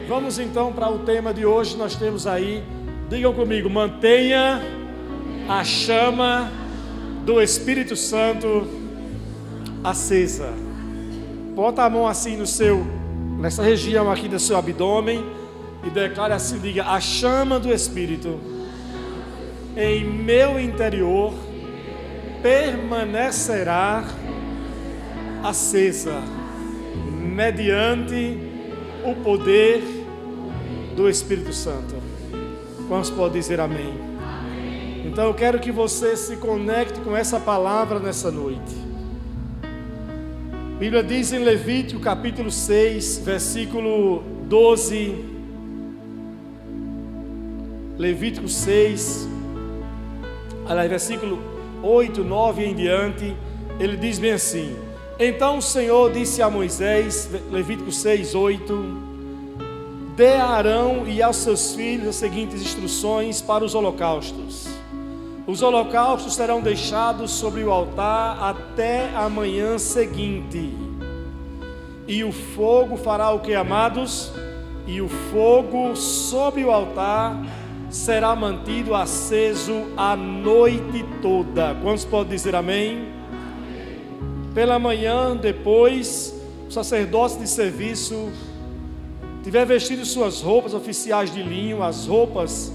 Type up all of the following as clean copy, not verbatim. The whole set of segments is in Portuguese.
Vamos então para o tema de hoje. Nós temos aí, digam comigo, mantenha a chama do Espírito Santo acesa. Bota a mão assim nessa região aqui do seu abdômen e declare assim, diga: a chama do Espírito em meu interior permanecerá acesa, mediante o poder do Espírito Santo. Quantos podem dizer amém? Então eu quero que você se conecte com essa palavra nessa noite. A Bíblia diz em Levítico capítulo 6, versículo 12. Levítico 6, versículo 8, 9 em diante, ele diz bem assim: então o Senhor disse a Moisés, Levítico 6, 8: dê a Arão e aos seus filhos as seguintes instruções para os holocaustos. Os holocaustos serão deixados sobre o altar até a manhã seguinte. E o fogo fará o que, amados? E o fogo sobre o altar será mantido aceso a noite toda. Quantos podem dizer amém? Pela manhã, depois, o sacerdote de serviço tiver vestido suas roupas oficiais de linho, as roupas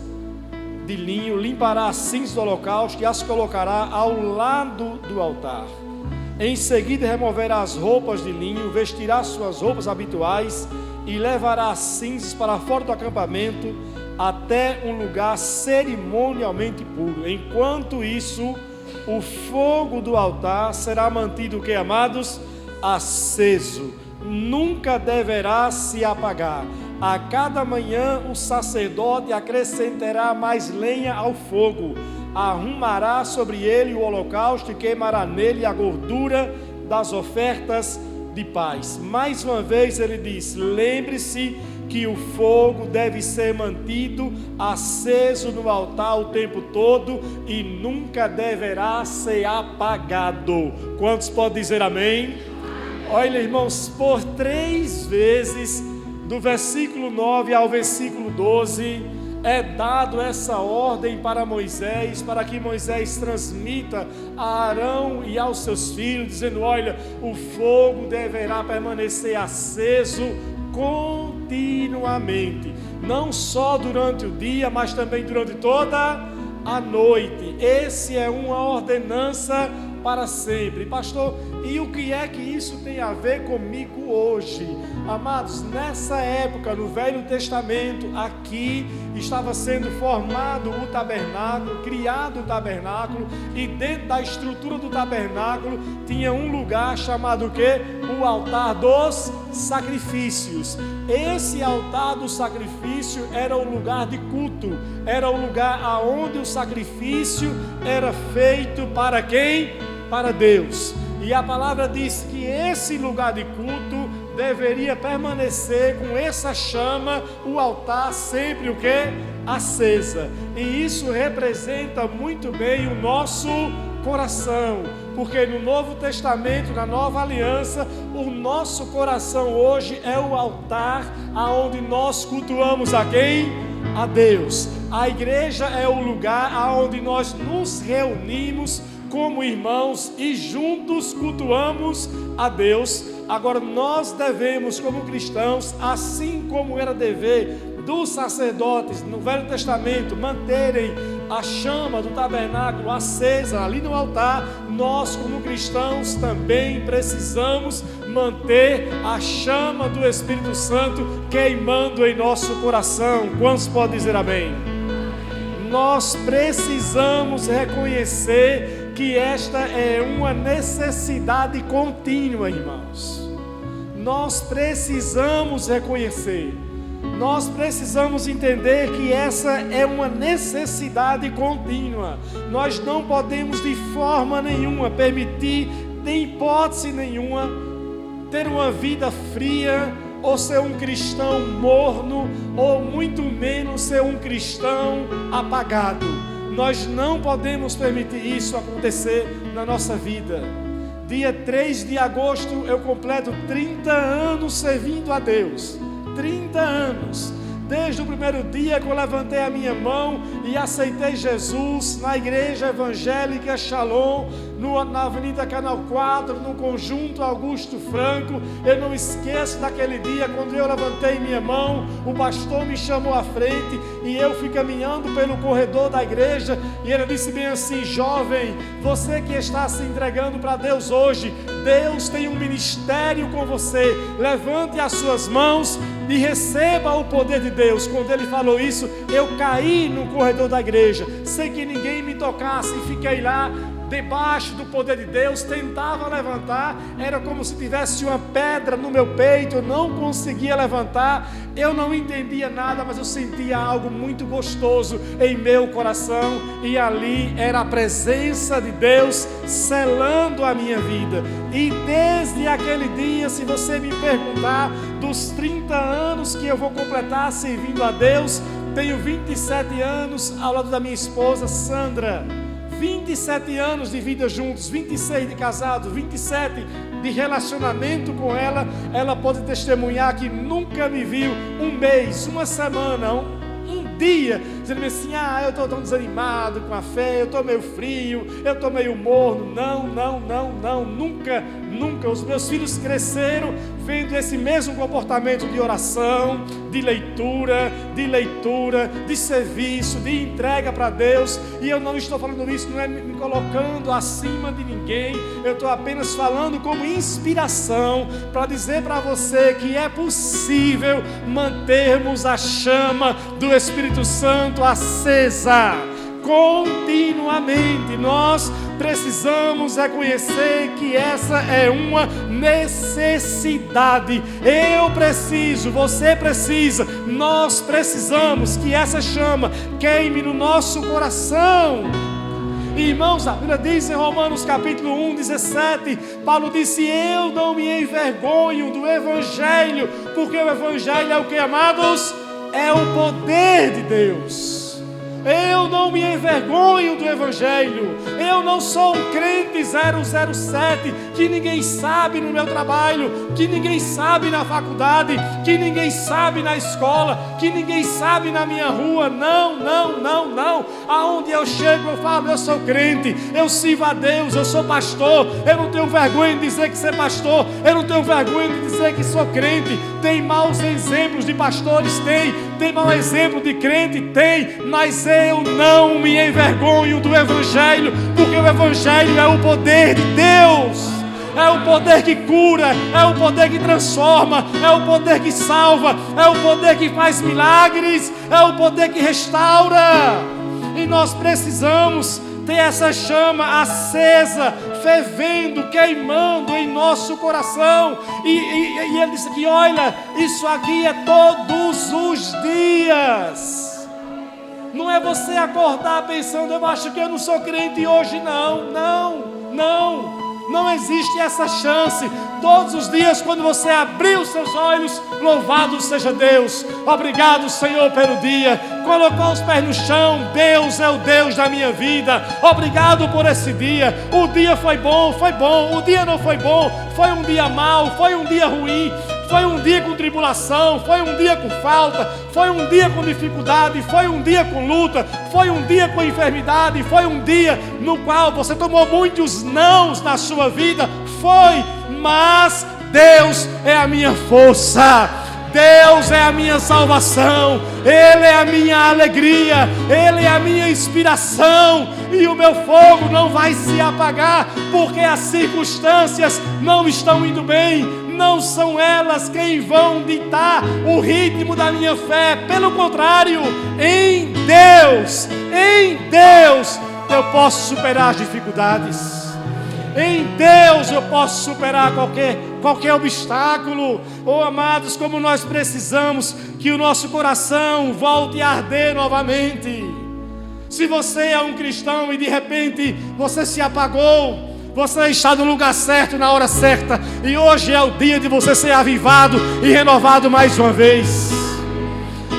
de linho, limpará as cinzas do holocausto e as colocará ao lado do altar. Em seguida removerá as roupas de linho, vestirá suas roupas habituais e levará as cinzas para fora do acampamento até um lugar cerimonialmente puro. Enquanto isso, o fogo do altar será mantido, o que, amados? Aceso, nunca deverá se apagar. A cada manhã o sacerdote acrescentará mais lenha ao fogo, arrumará sobre ele o holocausto e queimará nele a gordura das ofertas de paz. Mais uma vez ele diz: lembre-se que o fogo deve ser mantido aceso no altar o tempo todo e nunca deverá ser apagado. Quantos podem dizer amém? Olha, irmãos, por 3 vezes, do versículo 9 ao versículo 12, é dado essa ordem para Moisés, para que Moisés transmita a Arão e aos seus filhos, dizendo: olha, o fogo deverá permanecer aceso continuamente, não só durante o dia, mas também durante toda a noite. Esse é uma ordenança para sempre. Pastor, e o que é que isso tem a ver comigo hoje? Amados, nessa época, no Velho Testamento, aqui estava sendo formado o tabernáculo, criado o tabernáculo, e dentro da estrutura do tabernáculo tinha um lugar chamado o quê? O altar dos sacrifícios. Esse altar do sacrifício era o lugar de culto, era o lugar aonde o sacrifício era feito para quem? Para Deus. E a palavra diz que esse lugar de culto deveria permanecer com essa chama, o altar sempre o quê? Acesa. E isso representa muito bem o nosso coração, porque no Novo Testamento, na Nova Aliança, o nosso coração hoje é o altar aonde nós cultuamos a quem? A Deus. A igreja é o lugar aonde nós nos reunimos como irmãos e juntos cultuamos a Deus. Agora nós devemos, como cristãos, assim como era dever dos sacerdotes no Velho Testamento, manterem a chama do tabernáculo acesa ali no altar, nós como cristãos também precisamos manter a chama do Espírito Santo queimando em nosso coração. Quantos podem dizer amém? Nós precisamos reconhecer que esta é uma necessidade contínua, irmãos. Nós precisamos reconhecer, nós precisamos entender que essa é uma necessidade contínua. Nós não podemos de forma nenhuma permitir, de hipótese nenhuma, ter uma vida fria, ou ser um cristão morno, ou muito menos ser um cristão apagado. Nós não podemos permitir isso acontecer na nossa vida. Dia 3 de agosto eu completo 30 anos servindo a Deus. 30 anos. Desde o primeiro dia que eu levantei a minha mão e aceitei Jesus na igreja evangélica Shalom, na Avenida Canal 4, no Conjunto Augusto Franco. Eu não esqueço daquele dia quando eu levantei minha mão, o pastor me chamou à frente e eu fui caminhando pelo corredor da igreja e ele disse bem assim: jovem, você que está se entregando para Deus hoje, Deus tem um ministério com você, levante as suas mãos e receba o poder de Deus. Quando ele falou isso, eu caí no corredor da igreja, sem que ninguém me tocasse, e fiquei lá debaixo do poder de Deus. Tentava levantar, era como se tivesse uma pedra no meu peito, eu não conseguia levantar, eu não entendia nada, mas eu sentia algo muito gostoso em meu coração, e ali era a presença de Deus selando a minha vida. E desde aquele dia, se você me perguntar, dos 30 anos que eu vou completar servindo a Deus, tenho 27 anos ao lado da minha esposa Sandra, 27 anos de vida juntos, 26 de casado, 27 de relacionamento com ela. Ela pode testemunhar que nunca me viu um mês, uma semana, um dia, dizendo assim: eu estou tão desanimado com a fé, eu estou meio frio, eu estou meio morno. Não, nunca. Os meus filhos cresceram vendo esse mesmo comportamento de oração, de leitura, de serviço, de entrega para Deus. E eu não estou falando isso, não é me colocando acima de ninguém, eu estou apenas falando como inspiração para dizer para você que é possível mantermos a chama do Espírito Santo acesa continuamente. Nós precisamos reconhecer que essa é uma necessidade. Eu preciso, você precisa, nós precisamos que essa chama queime no nosso coração. Irmãos, a Bíblia diz em Romanos capítulo 1, 17, Paulo disse: eu não me envergonho do Evangelho, porque o Evangelho é o que, amados? É o poder de Deus. Eu não me envergonho do Evangelho. Eu não sou um crente 007 que ninguém sabe no meu trabalho, que ninguém sabe na faculdade, que ninguém sabe na escola, que ninguém sabe na minha rua. Não. Aonde eu chego eu falo: eu sou crente, eu sirvo a Deus, eu sou pastor. Eu não tenho vergonha de dizer que sou pastor, eu não tenho vergonha de dizer que sou crente. Tem maus exemplos de pastores? Tem mau exemplo de crente? Tem, mas eu não me envergonho do Evangelho, porque o Evangelho é o poder de Deus, é o poder que cura, é o poder que transforma, é o poder que salva, é o poder que faz milagres, é o poder que restaura. E nós precisamos ter essa chama acesa, fervendo, queimando em nosso coração. E ele disse que, olha, isso aqui é todos os dias. Não é você acordar pensando: eu acho que eu não sou crente hoje. Não existe essa chance. Todos os dias, quando você abrir os seus olhos, louvado seja Deus. Obrigado, Senhor, pelo dia. Colocou os pés no chão: Deus é o Deus da minha vida. Obrigado por esse dia. O dia foi bom. O dia não foi bom, foi um dia mau, foi um dia ruim, foi um dia com tribulação, foi um dia com falta, foi um dia com dificuldade, foi um dia com luta, foi um dia com enfermidade, foi um dia no qual você tomou muitos nãos na sua vida. Foi, mas Deus é a minha força, Deus é a minha salvação, Ele é a minha alegria, Ele é a minha inspiração, e o meu fogo não vai se apagar, porque as circunstâncias não estão indo bem. Não são elas quem vão ditar o ritmo da minha fé. Pelo contrário, em Deus eu posso superar as dificuldades. Em Deus eu posso superar qualquer obstáculo. Oh, amados, como nós precisamos que o nosso coração volte a arder novamente. Se você é um cristão e de repente você se apagou, você está no lugar certo, na hora certa, e hoje é o dia de você ser avivado e renovado mais uma vez.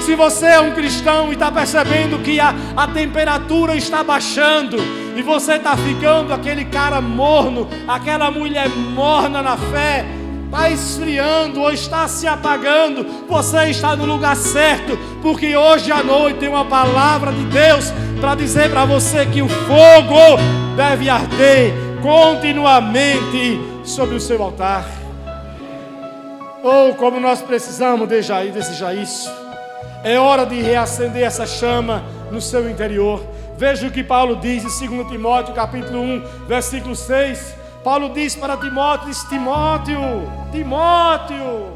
Se você é um cristão e está percebendo que a temperatura está baixando, e você está ficando aquele cara morno, aquela mulher morna na fé, está esfriando ou está se apagando, você está no lugar certo, porque hoje à noite tem uma palavra de Deus para dizer para você que o fogo deve arder continuamente sobre o seu altar. Oh, como nós precisamos desejar isso. É hora de reacender essa chama no seu interior. Veja o que Paulo diz em 2 Timóteo capítulo 1, versículo 6. Paulo diz para Timóteo, Timóteo,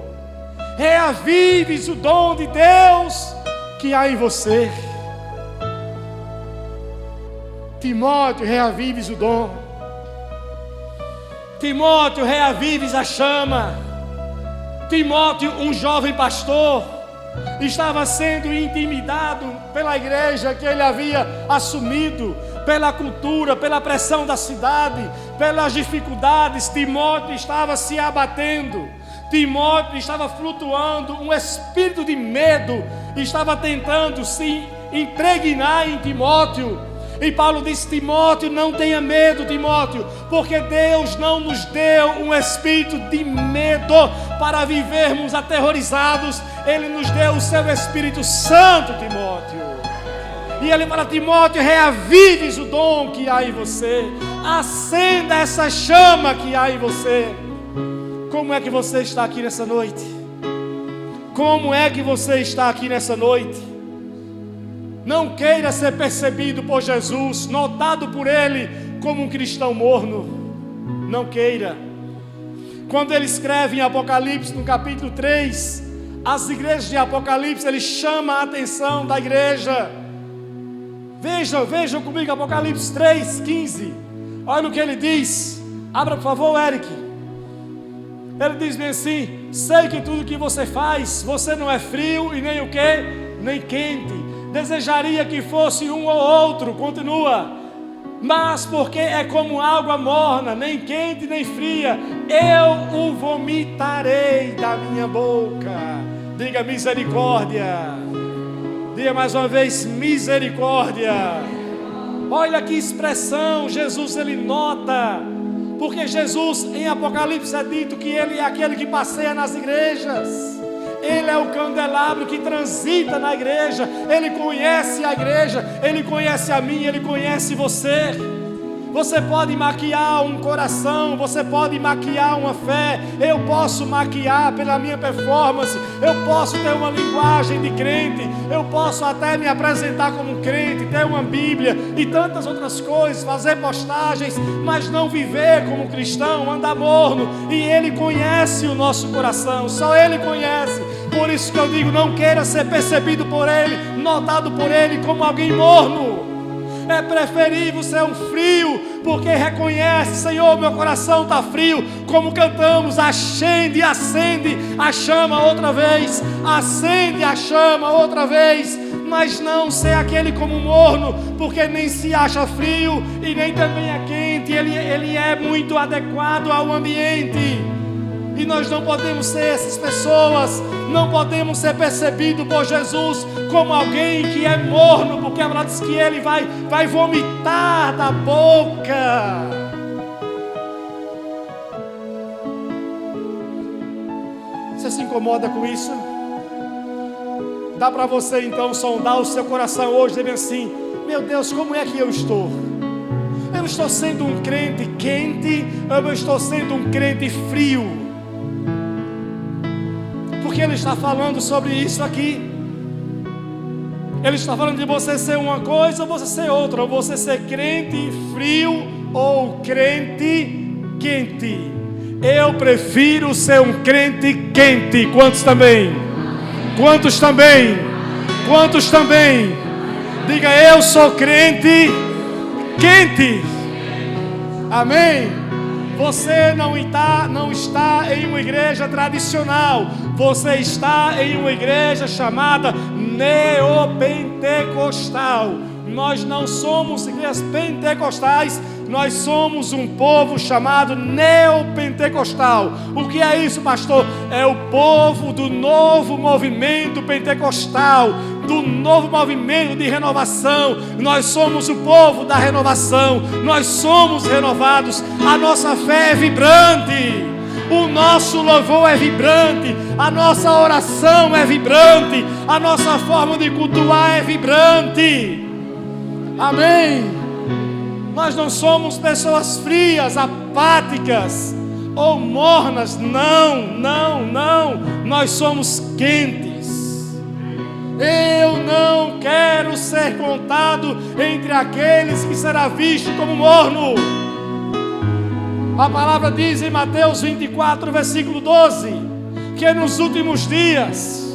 reavives o dom de Deus que há em você. Timóteo, reavives o dom. Timóteo, reavives a chama. Timóteo, um jovem pastor, estava sendo intimidado pela igreja que ele havia assumido, pela cultura, pela pressão da cidade, pelas dificuldades. Timóteo estava se abatendo, Timóteo estava flutuando, um espírito de medo estava tentando se impregnar em Timóteo. E Paulo disse: Timóteo, não tenha medo, Timóteo, porque Deus não nos deu um espírito de medo para vivermos aterrorizados. Ele nos deu o seu Espírito Santo, Timóteo. E ele fala: Timóteo, reavives o dom que há em você, acenda essa chama que há em você. Como é que você está aqui nessa noite? Como é que você está aqui nessa noite? Não queira ser percebido por Jesus, notado por Ele como um cristão morno. Não queira. Quando ele escreve em Apocalipse, no capítulo 3, as igrejas de Apocalipse, ele chama a atenção da igreja. Vejam comigo Apocalipse 3, 15. Olha o que ele diz. Abra por favor, Eric. Ele diz bem assim: sei que tudo que você faz, você não é frio e nem o quê? Nem quente. Desejaria que fosse um ou outro, continua. Mas porque é como água morna, nem quente nem fria, eu o vomitarei da minha boca. Diga misericórdia. Diga mais uma vez, misericórdia. Olha que expressão Jesus ele nota. Porque Jesus em Apocalipse é dito que ele é aquele que passeia nas igrejas. Ele é o candelabro que transita na igreja. Ele conhece a igreja, ele conhece a mim, ele conhece você. Você pode maquiar um coração, você pode maquiar uma fé. Eu posso maquiar pela minha performance, eu posso ter uma linguagem de crente, eu posso até me apresentar como crente, ter uma Bíblia e tantas outras coisas, fazer postagens, mas não viver como cristão, andar morno. E Ele conhece o nosso coração, só Ele conhece. Por isso que eu digo, não queira ser percebido por Ele, notado por Ele como alguém morno. É preferível ser um frio, porque reconhece: Senhor, meu coração está frio. Como cantamos, acende a chama outra vez, acende a chama outra vez. Mas não ser aquele como morno, porque nem se acha frio e nem também é quente. Ele é muito adequado ao ambiente. E nós não podemos ser essas pessoas. Não podemos ser percebidos por Jesus como alguém que é morno, porque ela diz que Ele vai vomitar da boca. Você se incomoda com isso? Dá para você então sondar o seu coração hoje, dizendo assim: meu Deus, como é que eu estou? Eu estou sendo um crente quente ou eu estou sendo um crente frio? Porque Ele está falando sobre isso aqui. Ele está falando de você ser uma coisa ou você ser outra, ou você ser crente frio ou crente quente. Eu prefiro ser um crente quente. Quantos também? Quantos também? Quantos também? Diga: eu sou crente quente. Amém? Você não está em uma igreja tradicional. Você está em uma igreja chamada neopentecostal. Nós não somos igrejas pentecostais, nós somos um povo chamado neopentecostal. O que é isso, pastor? É o povo do novo movimento pentecostal, do novo movimento de renovação. Nós somos o povo da renovação, nós somos renovados. A nossa fé é vibrante, O nosso louvor é vibrante, a nossa oração é vibrante, a nossa forma de cultuar é vibrante. Amém. Nós não somos pessoas frias, apáticas ou mornas. Não, não, não. Nós somos quentes. Eu não quero ser contado entre aqueles que será visto como morno. A palavra diz em Mateus 24, versículo 12, que nos últimos dias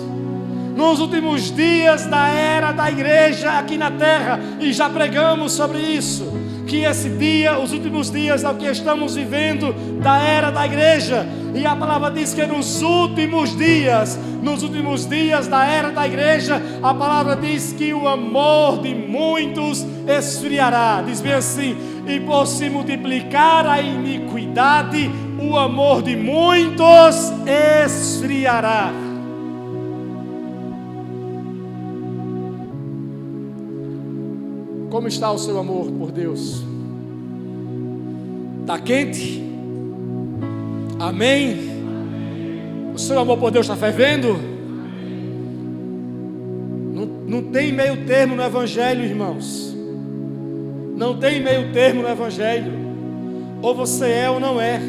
da era da igreja aqui na terra, e já pregamos sobre isso, que esse dia, os últimos dias é o que estamos vivendo da era da igreja. E a palavra diz que nos últimos dias da era da igreja, a palavra diz que o amor de muitos esfriará. Diz bem assim: e por se multiplicar a iniquidade, o amor de muitos esfriará. Como está o seu amor por Deus? Está quente? Amém? O seu amor por Deus está fervendo? Não tem meio termo no Evangelho, irmãos. Não tem meio termo no Evangelho. Ou você é ou não é.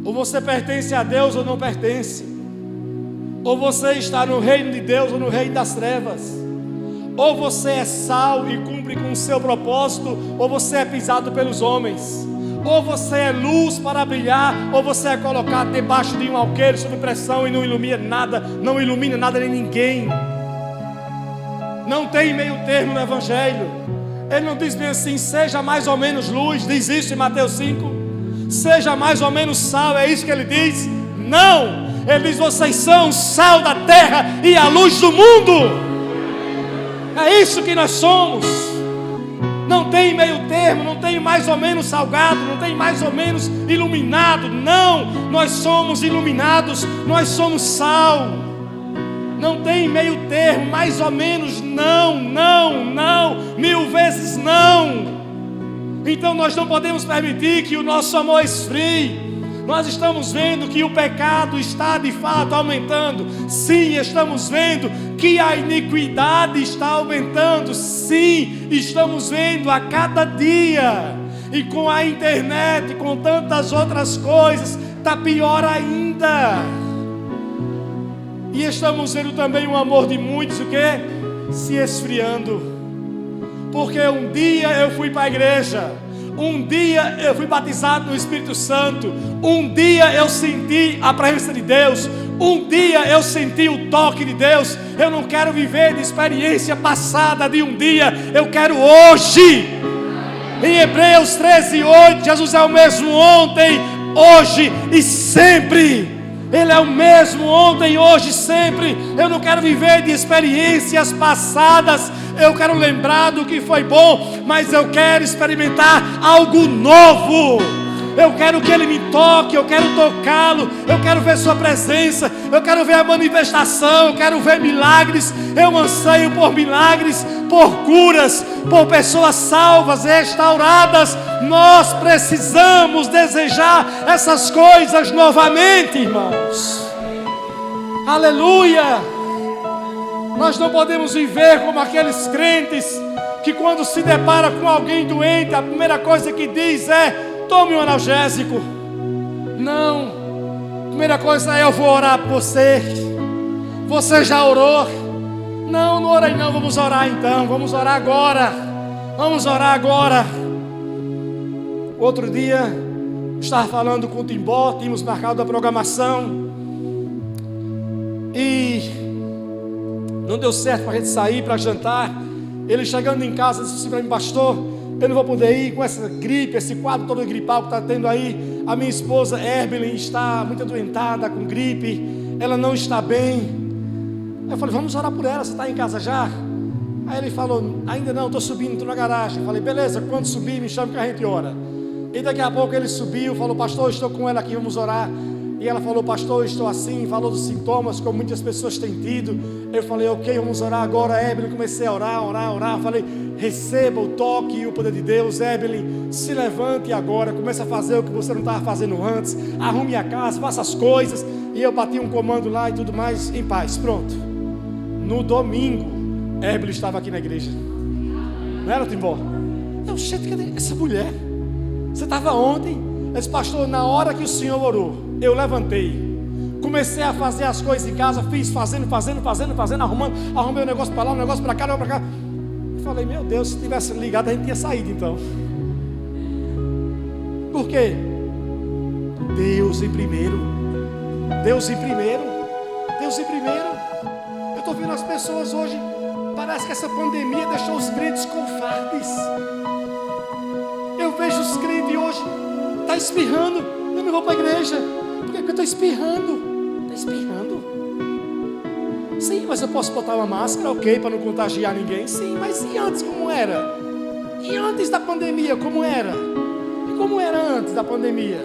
Ou você pertence a Deus ou não pertence. Ou você está no reino de Deus ou no reino das trevas. Ou você é sal e cumpre com o seu propósito, ou você é pisado pelos homens. Ou você é luz para brilhar, ou você é colocado debaixo de um alqueire sob pressão e não ilumina nada nem ninguém. Não tem meio termo no Evangelho. Ele não diz bem assim: seja mais ou menos luz. Diz isso em Mateus 5. Seja mais ou menos sal, é isso que ele diz? Não, ele diz: vocês são o sal da terra e a luz do mundo. É isso que nós somos. Não tem meio termo, não tem mais ou menos salgado, não tem mais ou menos iluminado. Não, nós somos iluminados, nós somos sal. Não tem meio termo, mais ou menos, não, não, não, 1000 vezes não. Então nós não podemos permitir que o nosso amor esfrie. Nós estamos vendo que o pecado está de fato aumentando. Sim, estamos vendo que a iniquidade está aumentando. Sim, estamos vendo a cada dia. E com a internet, com tantas outras coisas, está pior ainda. E estamos vendo também o amor de muitos, o quê? Se esfriando. Porque um dia eu fui para a igreja, um dia eu fui batizado no Espírito Santo, um dia eu senti a presença de Deus, um dia eu senti o toque de Deus. Eu não quero viver de experiência passada de um dia, eu quero hoje. Em Hebreus 13:8, Jesus é o mesmo ontem, hoje e sempre. Ele é o mesmo ontem, hoje e sempre. Eu não quero viver de experiências passadas. Eu quero lembrar do que foi bom, mas eu quero experimentar algo novo. Eu quero que Ele me toque, eu quero tocá-lo, eu quero ver Sua presença, eu quero ver a manifestação, eu quero ver milagres. Eu anseio por milagres, por curas, por pessoas salvas, restauradas. Nós precisamos desejar essas coisas novamente, irmãos. Aleluia! Nós não podemos viver como aqueles crentes que, quando se depara com alguém doente, a primeira coisa que diz é: tome um analgésico. Não, a primeira coisa é: eu vou orar por você. Você já orou? Não, não orei não. Vamos orar então, vamos orar agora. Vamos orar agora. Outro dia, estava falando com o Timbó, tínhamos marcado a programação e não deu certo para a gente sair para jantar. Ele chegando em casa disse para mim: pastor, eu não vou poder ir com essa gripe, esse quadro todo gripal que está tendo aí. A minha esposa Erbelin está muito adoentada com gripe, ela não está bem. Eu falei: vamos orar por ela, você está em casa já? Aí ele falou: ainda não, estou subindo, estou na garagem. Eu falei: beleza, quando subir me chama que a gente ora. E daqui a pouco ele subiu, falou: pastor, estou com ela aqui, vamos orar. E ela falou: pastor, eu estou assim. Falou dos sintomas, como muitas pessoas têm tido. Eu falei: ok, vamos orar agora, Evelyn. Comecei a orar. Falei: receba o toque e o poder de Deus, Evelyn. Se levante agora, comece a fazer o que você não estava fazendo antes. Arrume a casa, faça as coisas. E eu bati um comando lá e tudo mais, em paz, pronto. No domingo, Evelyn estava aqui na igreja. Não era, Timbó? Eu, gente, cadê essa mulher? Você estava ontem? Eu disse: pastor, na hora que o senhor orou, eu levantei, comecei a fazer as coisas em casa, fiz fazendo, arrumei um negócio para lá, um negócio para cá, um negócio para cá. Eu falei: meu Deus, se tivesse ligado a gente tinha saído então. Por quê? Deus em primeiro. Deus em primeiro. Deus em primeiro. Eu estou vendo as pessoas hoje, parece que essa pandemia deixou os crentes covardes. Eu vejo os crentes hoje, está espirrando, eu não vou para a igreja, porque eu estou espirrando. Está espirrando? Sim, mas eu posso botar uma máscara, ok, para não contagiar ninguém. Sim, mas e antes como era? E antes da pandemia como era? E como era antes da pandemia?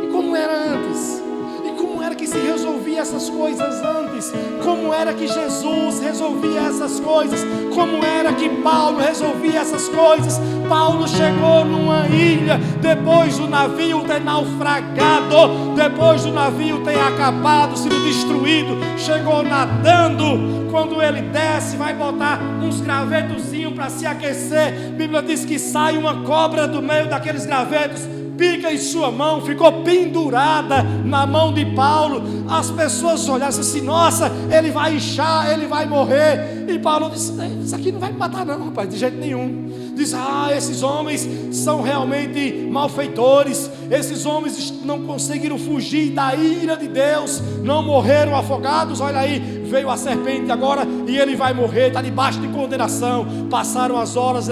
E como era antes? E como era que se resolvia essas coisas antes? Como era que Jesus resolvia essas coisas? Como era que Paulo resolvia essas coisas? Paulo chegou numa ilha, depois do navio ter naufragado, depois do navio ter acabado, sido destruído, chegou nadando. Quando ele desce, vai botar uns gravetozinhos para se aquecer. A Bíblia diz que sai uma cobra do meio daqueles gravetos, pica em sua mão, ficou pendurada na mão de Paulo. As pessoas olharam assim: nossa, ele vai inchar, ele vai morrer. E Paulo disse: isso aqui não vai me matar não, rapaz, de jeito nenhum. Diz: esses homens são realmente malfeitores. Esses homens não conseguiram fugir da ira de Deus, não morreram afogados. Olha aí, veio a serpente agora e ele vai morrer, está debaixo de condenação. Passaram as horas,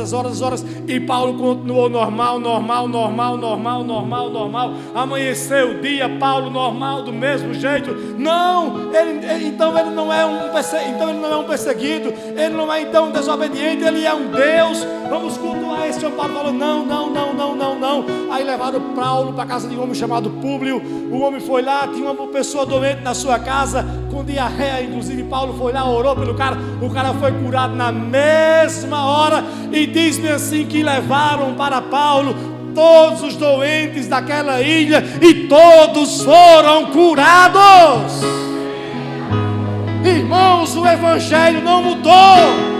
e Paulo continuou normal. Amanheceu o dia, Paulo normal do mesmo jeito. Não, então ele não é um perseguido, ele não é então um desobediente, ele é um Deus. Vamos cultuar esse homem. Paulo falou: não. Aí levaram Paulo para a casa de um homem chamado Públio. O homem foi lá, tinha uma pessoa doente na sua casa, com diarreia, inclusive. Paulo foi lá, orou pelo cara, o cara foi curado na mesma hora. E diz-me assim que levaram para Paulo todos os doentes daquela ilha, e todos foram curados. Irmãos, o evangelho não mudou.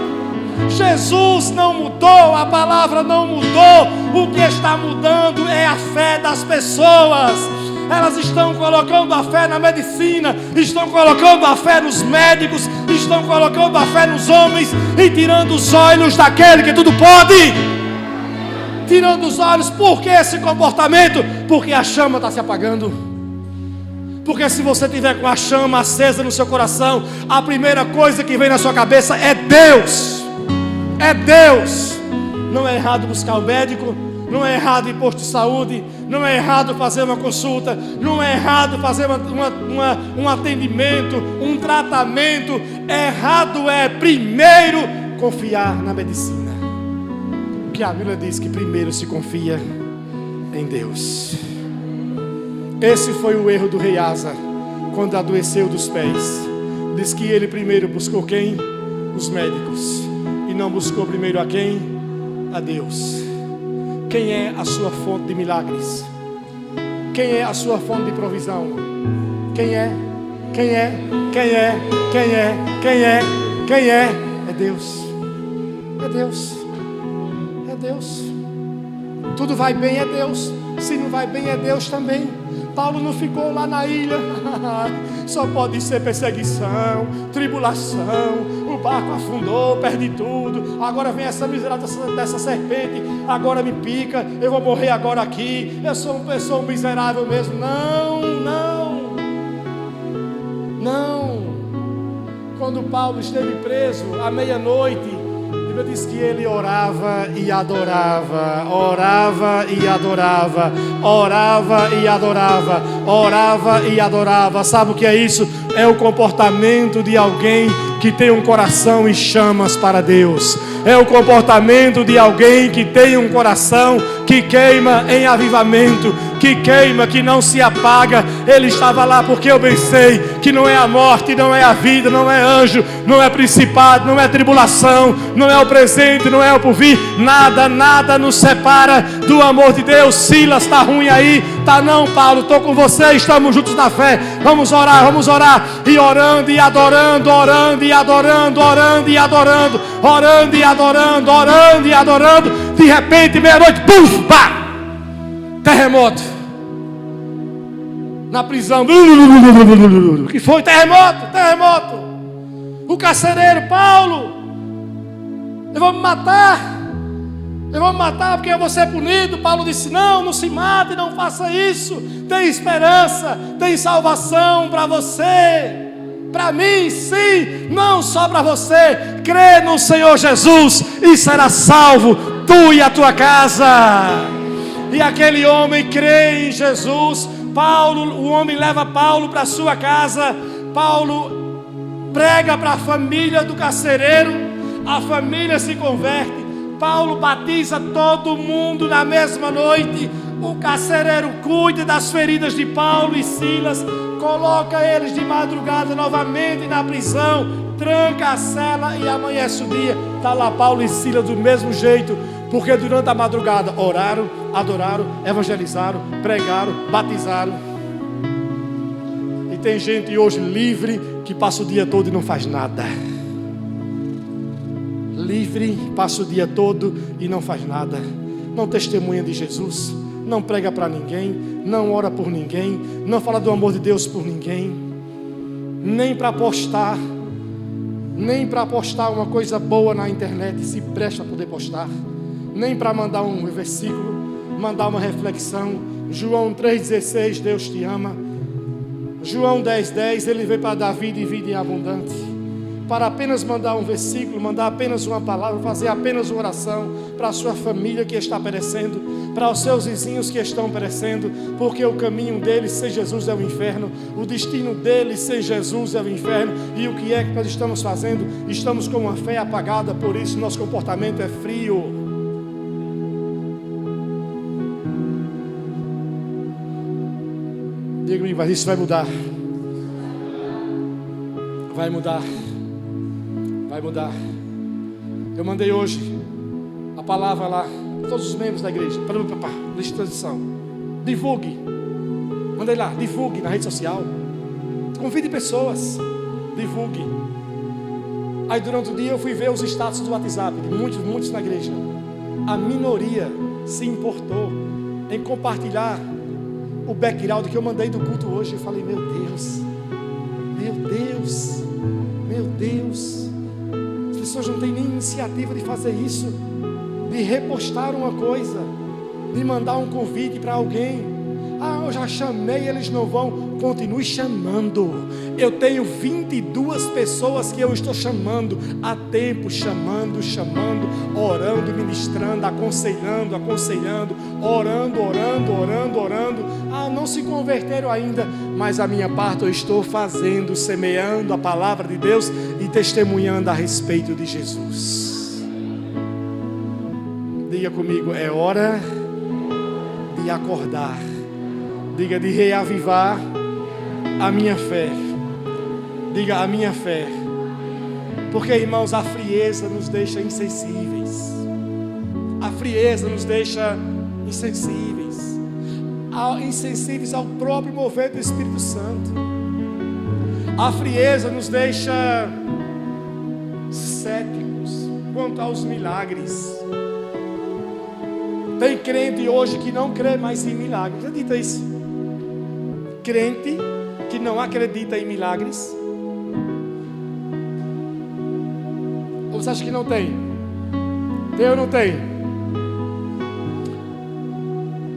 Jesus não mudou, a palavra não mudou. O que está mudando é a fé das pessoas. Elas estão colocando a fé na medicina, estão colocando a fé nos médicos, estão colocando a fé nos homens e tirando os olhos daquele que tudo pode. Tirando os olhos. Por que esse comportamento? Porque a chama está se apagando. Porque se você tiver com a chama acesa no seu coração, a primeira coisa que vem na sua cabeça é Deus. É Deus. Não é errado buscar o médico, não é errado ir em posto de saúde, não é errado fazer uma consulta, não é errado fazer um atendimento, um tratamento. Errado é primeiro confiar na medicina, porque a Bíblia diz que primeiro se confia em Deus. Esse foi o erro do rei Asa, quando adoeceu dos pés. Diz que ele primeiro buscou quem? Os médicos, e não buscou primeiro a quem? A Deus. Quem é a sua fonte de milagres? Quem é a sua fonte de provisão? Quem é? É Deus. É Deus. É Deus. Tudo vai bem, é Deus. Se não vai bem, é Deus também. Paulo não ficou lá na ilha. Só pode ser perseguição, tribulação. O barco afundou, perdi tudo. Agora vem essa miserável dessa serpente, agora me pica. Eu vou morrer agora aqui. Eu sou uma pessoa miserável mesmo. Não. Quando Paulo esteve preso à meia-noite, a Bíblia diz que ele orava e adorava, orava e adorava, orava e adorava, orava e adorava. Sabe o que é isso? É o comportamento de alguém que tem um coração em chamas para Deus. É o comportamento de alguém que tem um coração que queima em avivamento, que queima, que não se apaga. Ele estava lá porque eu bem sei que não é a morte, não é a vida, não é anjo, não é principado, não é tribulação, não é o presente, não é o porvir. Nada, nada nos separa do amor de Deus. Silas, está ruim aí? Tá não, Paulo, estou com você, estamos juntos na fé. Vamos orar, e orando e adorando, orando e adorando, orando e adorando, orando e adorando, orando e adorando. De repente, meia-noite, puf, pá! Terremoto na prisão. Que foi? Terremoto. O carcereiro, Paulo, eu vou me matar porque eu vou ser punido. Paulo disse: não se mate, não faça isso. Tem esperança, tem salvação para você, para mim, sim, não só para você. Crê no Senhor Jesus e será salvo, tu e a tua casa. E aquele homem crê em Jesus. O homem leva Paulo para sua casa. Paulo prega para a família do carcereiro. A família se converte. Paulo batiza todo mundo na mesma noite. O carcereiro cuida das feridas de Paulo e Silas, coloca eles de madrugada novamente na prisão, tranca a cela e amanhece o dia. Está lá Paulo e Silas do mesmo jeito, porque durante a madrugada oraram, adoraram, evangelizaram, pregaram, batizaram. E tem gente hoje livre que passa o dia todo e não faz nada. Livre, passa o dia todo e não faz nada. Não testemunha de Jesus, não prega para ninguém, não ora por ninguém, não fala do amor de Deus por ninguém, nem para postar uma coisa boa na internet se presta a poder postar, nem para mandar um versículo, mandar uma reflexão. João 3,16, Deus te ama. João 10,10, ele veio para dar vida e vida em abundante. Para apenas mandar um versículo, mandar apenas uma palavra, fazer apenas uma oração para a sua família que está perecendo, para os seus vizinhos que estão perecendo, porque o caminho deles sem Jesus é o inferno, o destino deles sem Jesus é o inferno. E o que é que nós estamos fazendo? Estamos com uma fé apagada, por isso nosso comportamento é frio. Diga-me, mas isso vai mudar. Vai mudar. Vai mudar. Eu mandei hoje a palavra lá para todos os membros da igreja, para o papá, lista de transição. Divulgue. Mandei lá, divulgue na rede social. Convide pessoas. Divulgue. Aí durante o dia eu fui ver os status do WhatsApp de muitos na igreja. A minoria se importou em compartilhar o background que eu mandei do culto hoje. Eu falei: meu Deus. As pessoas não têm nem iniciativa de fazer isso, de repostar uma coisa, de mandar um convite para alguém. Ah, eu já chamei, eles não vão. Continue chamando. Eu tenho 22 pessoas que eu estou chamando há tempo, chamando, orando, ministrando, aconselhando, orando. Ah, não se converteram ainda, mas a minha parte eu estou fazendo, semeando a palavra de Deus e testemunhando a respeito de Jesus. Diga comigo: é hora de acordar. Diga: de reavivar a minha fé. Diga: a minha fé. Porque, irmãos, a frieza nos deixa insensíveis. A frieza nos deixa insensíveis. Insensíveis ao próprio mover do Espírito Santo. A frieza nos deixa céticos quanto aos milagres. Tem crente hoje que não crê mais em milagres. Acredita isso? Crente que não acredita em milagres. Ou você acha que não tem? Tem ou não tem?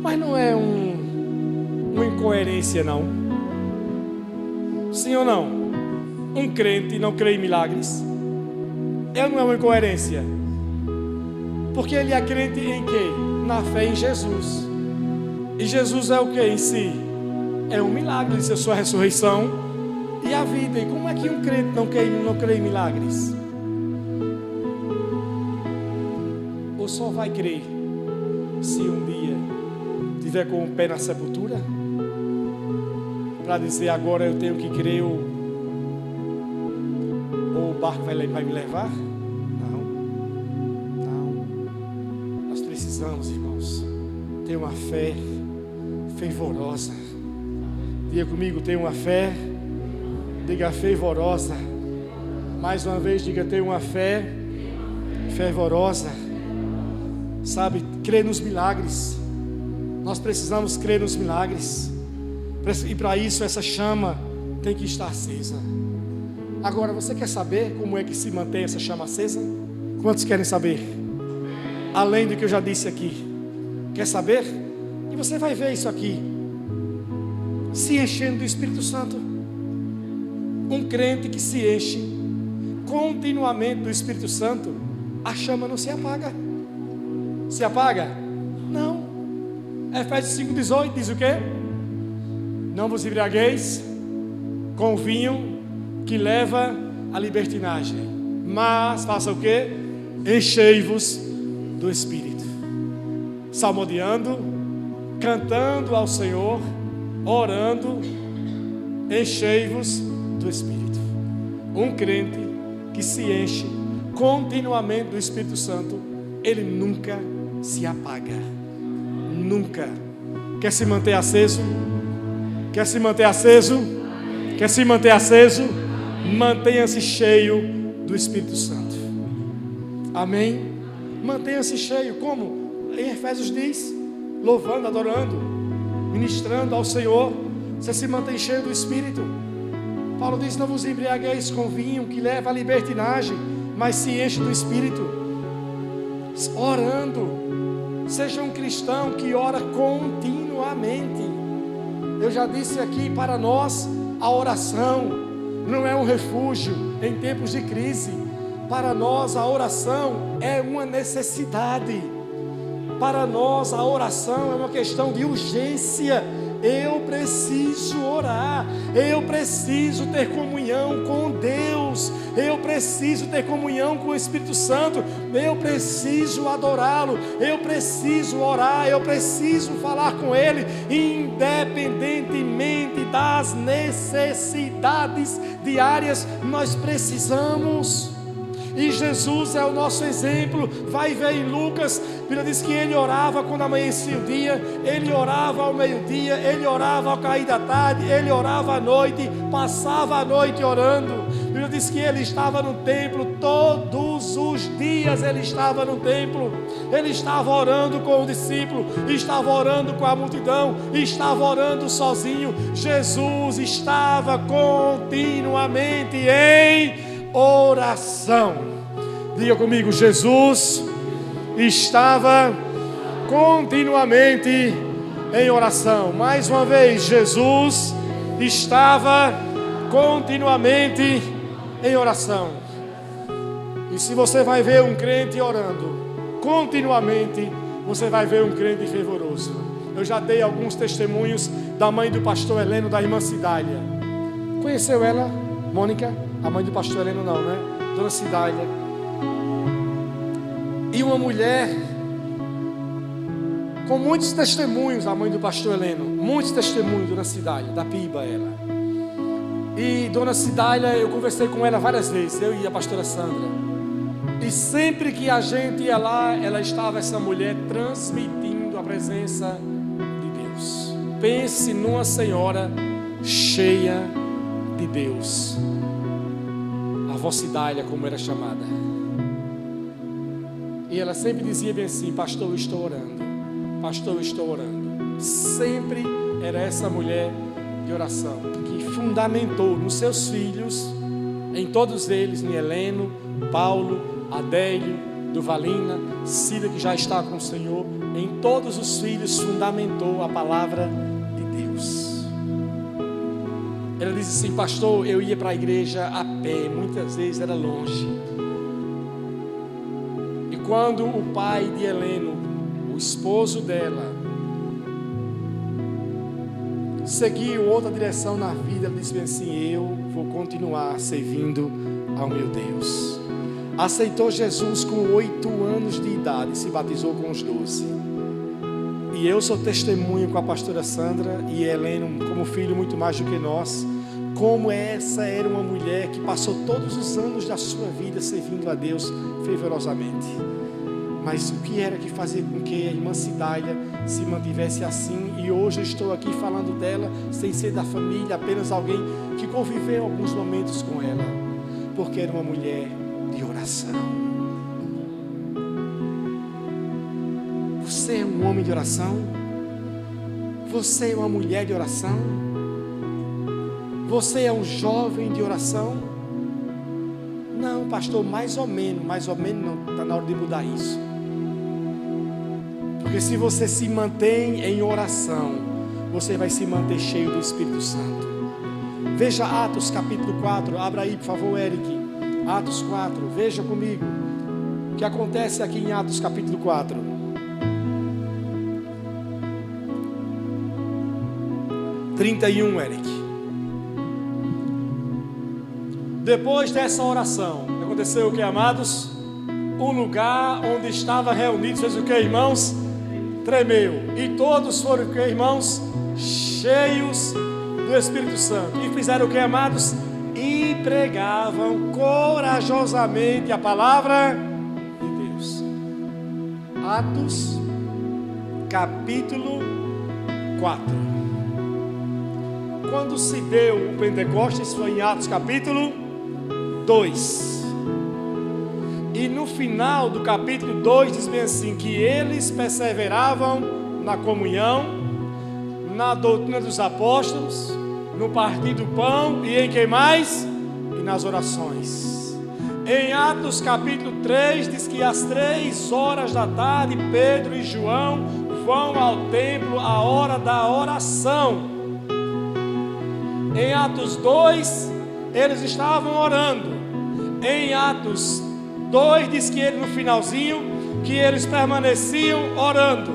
Mas não é uma incoerência, não. Sim ou não? Um crente não crê em milagres. Não é uma incoerência. Porque ele é crente em quê? Na fé em Jesus. E Jesus é o que em si? É um milagre, isso é a sua ressurreição e a vida. E como é que um crente não crê em milagres? Ou só vai crer se um dia estiver com o pé na sepultura, para dizer agora eu tenho que crer ou o barco vai me levar? Não. Nós precisamos, irmãos, ter uma fé fervorosa. Diga comigo, ter uma fé. Diga fervorosa. Mais uma vez, diga ter uma fé fervorosa. Sabe, crer nos milagres. Nós precisamos crer nos milagres. E para isso essa chama tem que estar acesa. Agora, você quer saber como é que se mantém essa chama acesa? Quantos querem saber? Além do que eu já disse aqui. Quer saber? E você vai ver isso aqui. Se enchendo do Espírito Santo. Um crente que se enche continuamente do Espírito Santo, a chama não se apaga. Se apaga? Não. Efésios 5,18 diz o quê? Não vos embriagueis com o vinho que leva à libertinagem, mas faça o quê? Enchei-vos do Espírito, salmodiando, cantando ao Senhor, orando, enchei-vos do Espírito. Um crente que se enche continuamente do Espírito Santo, ele nunca se apaga. Nunca. Quer se manter aceso? Quer se manter aceso? Quer se manter aceso? Mantenha-se cheio do Espírito Santo. Amém? Mantenha-se cheio. Como? Em Efésios diz: louvando, adorando, ministrando ao Senhor. Você se mantém cheio do Espírito. Paulo diz: não vos embriagueis com vinho que leva à libertinagem, mas se enche do Espírito, orando. Seja um cristão que ora continuamente. Eu já disse aqui, para nós a oração não é um refúgio em tempos de crise. Para nós a oração é uma necessidade. Para nós a oração é uma questão de urgência. Eu preciso orar, eu preciso ter comunhão com Deus, eu preciso ter comunhão com o Espírito Santo, eu preciso adorá-lo, eu preciso orar, eu preciso falar com Ele, independentemente das necessidades diárias, nós precisamos. E Jesus é o nosso exemplo. Vai ver em Lucas, a Bíblia diz que ele orava quando amanhecia o dia, ele orava ao meio-dia, ele orava ao cair da tarde, ele orava à noite, passava a noite orando. A Bíblia diz que ele estava no templo todos os dias, ele estava no templo, ele estava orando com o discípulo, estava orando com a multidão, estava orando sozinho. Jesus estava continuamente em oração. Diga comigo: Jesus estava continuamente em oração. Mais uma vez, Jesus estava continuamente em oração. E se você vai ver um crente orando continuamente, você vai ver um crente fervoroso. Eu já dei alguns testemunhos da mãe do pastor Heleno, da irmã Cidália. Conheceu ela, Mônica? A mãe do pastor Heleno não, né? Dona Cidália. E uma mulher com muitos testemunhos, a mãe do pastor Heleno. Muitos testemunhos, Dona Cidália, da Piba ela. E Dona Cidália, eu conversei com ela várias vezes, eu e a pastora Sandra. E sempre que a gente ia lá, ela estava, essa mulher, transmitindo a presença de Deus. Pense numa senhora cheia de Deus. A avó Cidália, como era chamada. E ela sempre dizia bem assim: pastor, eu estou orando. Pastor, eu estou orando. Sempre era essa mulher de oração que fundamentou nos seus filhos, em todos eles, em Heleno, Paulo, Adélio, Duvalina, Cida, que já está com o Senhor, em todos os filhos fundamentou a palavra de Deus. Ela disse assim: pastor, eu ia para a igreja a pé, muitas vezes era longe. E quando o pai de Heleno, o esposo dela, seguiu outra direção na vida, ela disse assim: eu vou continuar servindo ao meu Deus. Aceitou Jesus com 8 anos de idade, se batizou com os 12. E eu sou testemunho com a pastora Sandra e Helena, como filho muito mais do que nós, como essa era uma mulher que passou todos os anos da sua vida servindo a Deus fervorosamente. Mas o que era que fazia com que a irmã Cidália se mantivesse assim? E hoje eu estou aqui falando dela, sem ser da família, apenas alguém que conviveu alguns momentos com ela, porque era uma mulher de oração. Você é um homem de oração? Você é uma mulher de oração? Você é um jovem de oração? Não, pastor, mais ou menos não, está na hora de mudar isso. Porque se você se mantém em oração, você vai se manter cheio do Espírito Santo. Veja Atos capítulo 4, abra aí por favor, Eric. Atos 4, veja comigo o que acontece aqui em Atos capítulo 4. Eric. Depois dessa oração, aconteceu o que, amados? O lugar onde estava reunidos, fez o que, irmãos? Tremeu. E todos foram o que, irmãos? Cheios do Espírito Santo. E fizeram o que, amados? E pregavam corajosamente a palavra de Deus. Atos capítulo 4. Quando se deu o Pentecostes, foi em Atos capítulo 2. E no final do capítulo 2 diz bem assim, que eles perseveravam na comunhão, na doutrina dos apóstolos, no partir do pão e em que mais? E nas orações. Em Atos capítulo 3 diz que às 3 horas da tarde Pedro e João vão ao templo à hora da oração. Em Atos 2, eles estavam orando. Em Atos 2, diz que ele, no finalzinho, que eles permaneciam orando.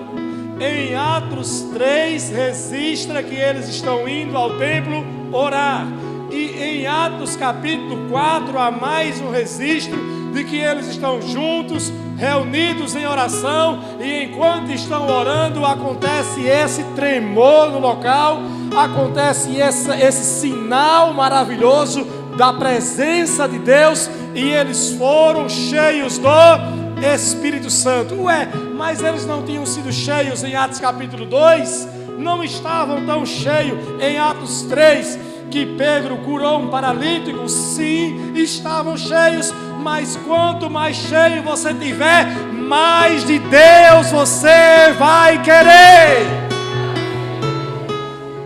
Em Atos 3, registra que eles estão indo ao templo orar. E em Atos capítulo 4, há mais um registro de que eles estão juntos, reunidos em oração. E enquanto estão orando, acontece esse tremor no local, acontece esse sinal maravilhoso da presença de Deus, e eles foram cheios do Espírito Santo. Ué, mas eles não tinham sido cheios em Atos capítulo 2? Não estavam tão cheios em Atos 3, que Pedro curou um paralítico? Sim, estavam cheios, mas quanto mais cheio você tiver, mais de Deus você vai querer.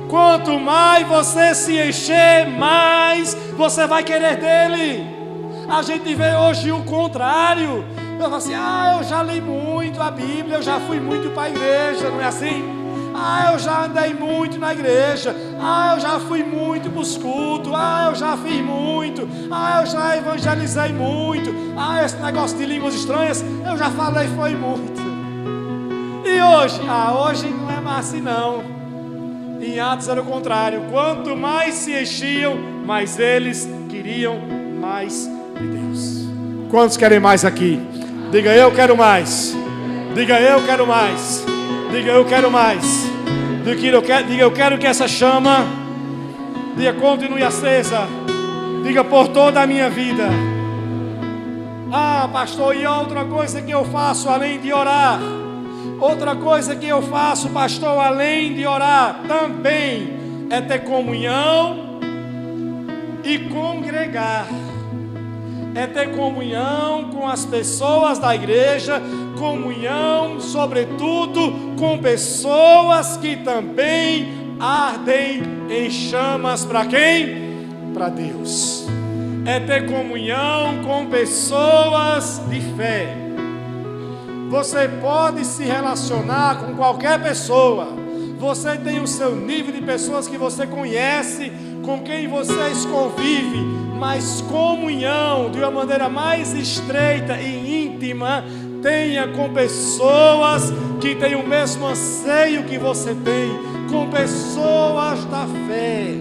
Quanto mais você se encher, mais você vai querer dele. A gente vê hoje o contrário. Eu falo assim, eu já li muito a Bíblia, eu já fui muito para a igreja, não é assim? Eu já andei muito na igreja, eu já fui muito para os cultos, eu já fiz muito, eu já evangelizei muito, esse negócio de línguas estranhas, eu já falei, foi muito. E hoje? Hoje não é mais assim não. Em Atos era o contrário, quanto mais se enchiam, mais eles queriam mais de Deus. Quantos querem mais aqui? Diga, eu quero mais. Diga, eu quero mais. Diga, eu quero mais. Diga, eu quero que essa chama, diga, continue acesa. Diga, por toda a minha vida. Pastor, e outra coisa que eu faço além de orar? Outra coisa que eu faço, pastor, além de orar, também é ter comunhão e congregar. É ter comunhão com as pessoas da igreja, comunhão, sobretudo, com pessoas que também ardem em chamas para quem? Para Deus. É ter comunhão com pessoas de fé. Você pode se relacionar com qualquer pessoa. Você tem o seu nível de pessoas que você conhece, com quem vocês convivem, mas comunhão de uma maneira mais estreita e íntima tenha com pessoas que têm o mesmo anseio que você tem, com pessoas da fé.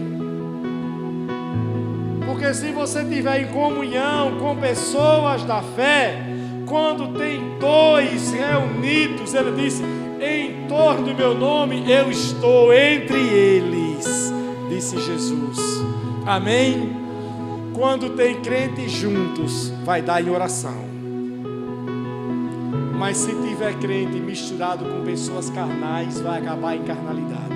Porque se você tiver em comunhão com pessoas da fé, quando tem dois reunidos, ele diz, em torno do meu nome, eu estou entre eles, disse Jesus. Amém? Quando tem crentes juntos, vai dar em oração. Mas se tiver crente misturado com pessoas carnais, vai acabar em carnalidade.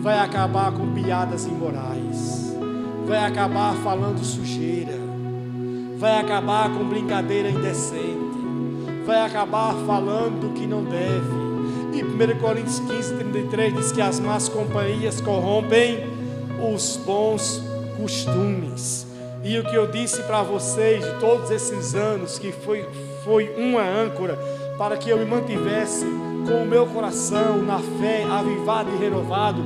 Vai acabar com piadas imorais. Vai acabar falando sujeira. Vai acabar com brincadeira indecente. Vai acabar falando o que não deve. E 1 Coríntios 15:33 diz que as más companhias corrompem os bons costumes. E o que eu disse para vocês de todos esses anos, que foi uma âncora para que eu me mantivesse com o meu coração na fé avivado e renovado,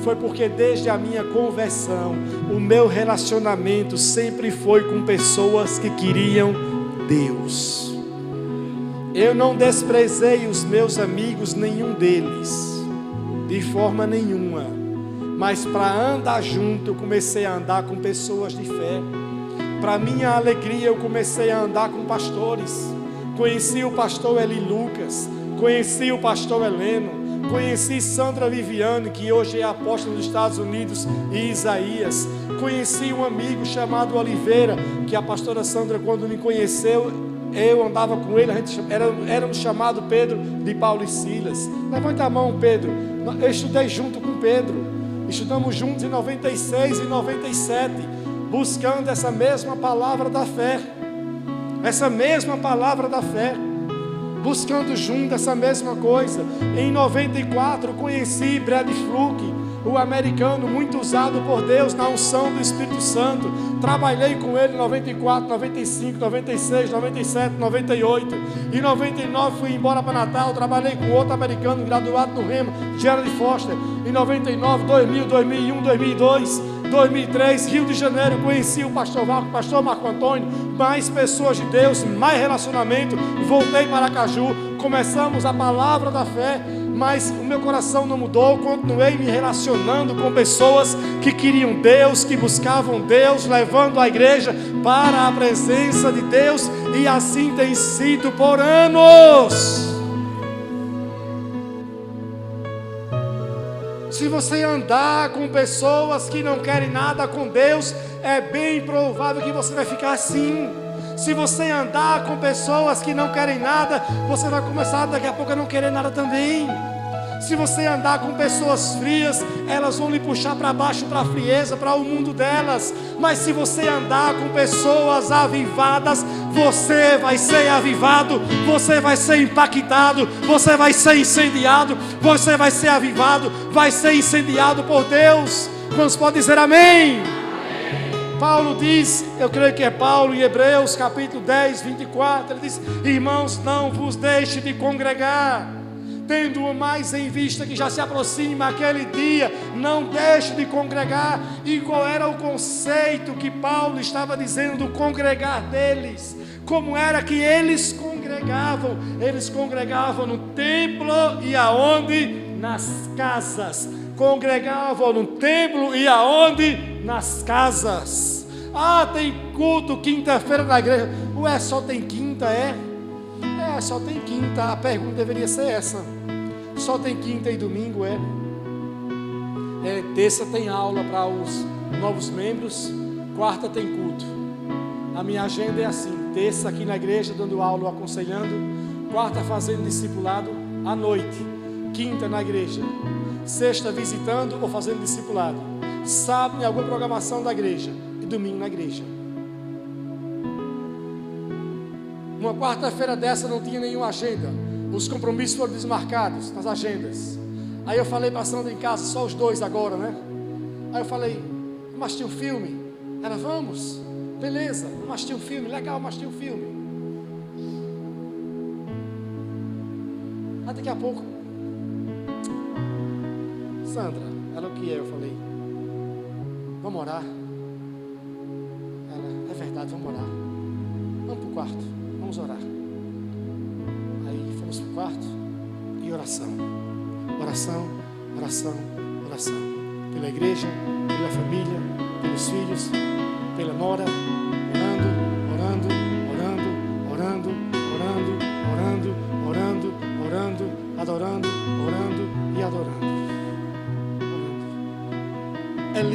foi porque desde a minha conversão, o meu relacionamento sempre foi com pessoas que queriam Deus. Eu não desprezei os meus amigos, nenhum deles, de forma nenhuma, mas para andar junto, eu comecei a andar com pessoas de fé. Para minha alegria, eu comecei a andar com pastores. Conheci o pastor Eli Lucas, conheci o pastor Heleno, conheci Sandra Viviane, que hoje é apóstola dos Estados Unidos, e Isaías. Conheci um amigo chamado Oliveira, que a pastora Sandra, quando me conheceu, eu andava com ele, a gente era chamado Pedro de Paulo e Silas. Levanta a mão, Pedro. Eu estudei junto com Pedro, estudamos juntos em 96 e 97, buscando essa mesma palavra da fé, buscando junto essa mesma coisa. Em 94 conheci Brad Fluke, o americano muito usado por Deus na unção do Espírito Santo. Trabalhei com ele em 94, 95, 96, 97, 98. Em 99 fui embora para Natal, trabalhei com outro americano graduado no Rema, Gerald Foster. Em 99, 2000, 2001, 2002, 2003, Rio de Janeiro, conheci o pastor Marco Antônio, mais pessoas de Deus, mais relacionamento. Voltei para Aracaju, começamos a palavra da fé, mas o meu coração não mudou. Continuei me relacionando com pessoas que queriam Deus, que buscavam Deus, levando a igreja para a presença de Deus, e assim tem sido por anos. Se você andar com pessoas que não querem nada com Deus, é bem provável que você vai ficar assim. Se você andar com pessoas que não querem nada, você vai começar daqui a pouco a não querer nada também. Se você andar com pessoas frias, elas vão lhe puxar para baixo, para a frieza, para o mundo delas. Mas se você andar com pessoas avivadas, você vai ser avivado, você vai ser impactado, você vai ser incendiado, você vai ser avivado, vai ser incendiado por Deus. Quantos podem dizer amém? Paulo diz, eu creio que é Paulo, em Hebreus capítulo 10, 24, ele diz: irmãos, não vos deixe de congregar, tendo mais em vista que já se aproxima aquele dia, não deixe de congregar. E qual era o conceito que Paulo estava dizendo do congregar deles? Como era que eles congregavam? Eles congregavam no templo e aonde? Nas casas. Congregavam no templo e aonde? Nas casas. Ah, tem culto quinta-feira na igreja. Ué, só tem quinta, é? É, só tem quinta. A pergunta deveria ser essa. Só tem quinta e domingo, é? Terça tem aula para os novos membros. Quarta tem culto. A minha agenda é assim: terça aqui na igreja dando aula, aconselhando. Quarta fazendo discipulado à noite. Quinta na igreja. Sexta visitando ou fazendo discipulado. Sábado em alguma programação da igreja. E domingo na igreja. Uma quarta-feira dessa não tinha nenhuma agenda. Os compromissos foram desmarcados nas agendas. Aí eu falei para a Sandra em casa, só os dois agora, né? Aí eu falei: vamos assistir um filme? Ela: vamos. Beleza, vamos assistir um filme. Legal, vamos assistir um filme. Aí daqui a pouco: Sandra, ela: o que é? Eu falei: vamos orar. Ela: é verdade, vamos orar. Vamos para o quarto, vamos orar. Aí fomos para o quarto e oração. Oração, oração, oração. Pela igreja, pela família, pelos filhos, pela nora. Orando, orando, orando, orando, orando, orando, orando, orando,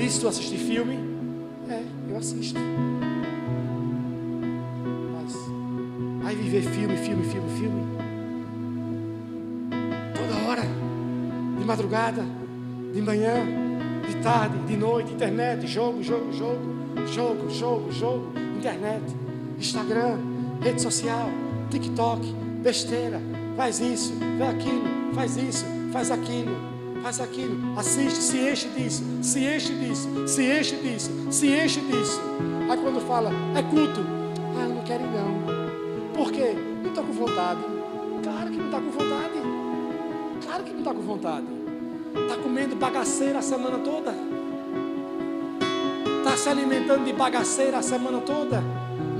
lícito assistir filme? Eu assisto. Mas aí viver filme. Toda hora. De madrugada, de manhã, de tarde, de noite, internet, jogo. Internet, Instagram, rede social, TikTok, besteira. Faz isso, faz aquilo, faz isso, faz aquilo. Assiste, se enche disso. Aí quando fala, é culto, eu não quero ir não. Por quê? Não estou com vontade. Claro que não está com vontade. Está comendo bagaceira a semana toda. Está se alimentando de bagaceira a semana toda.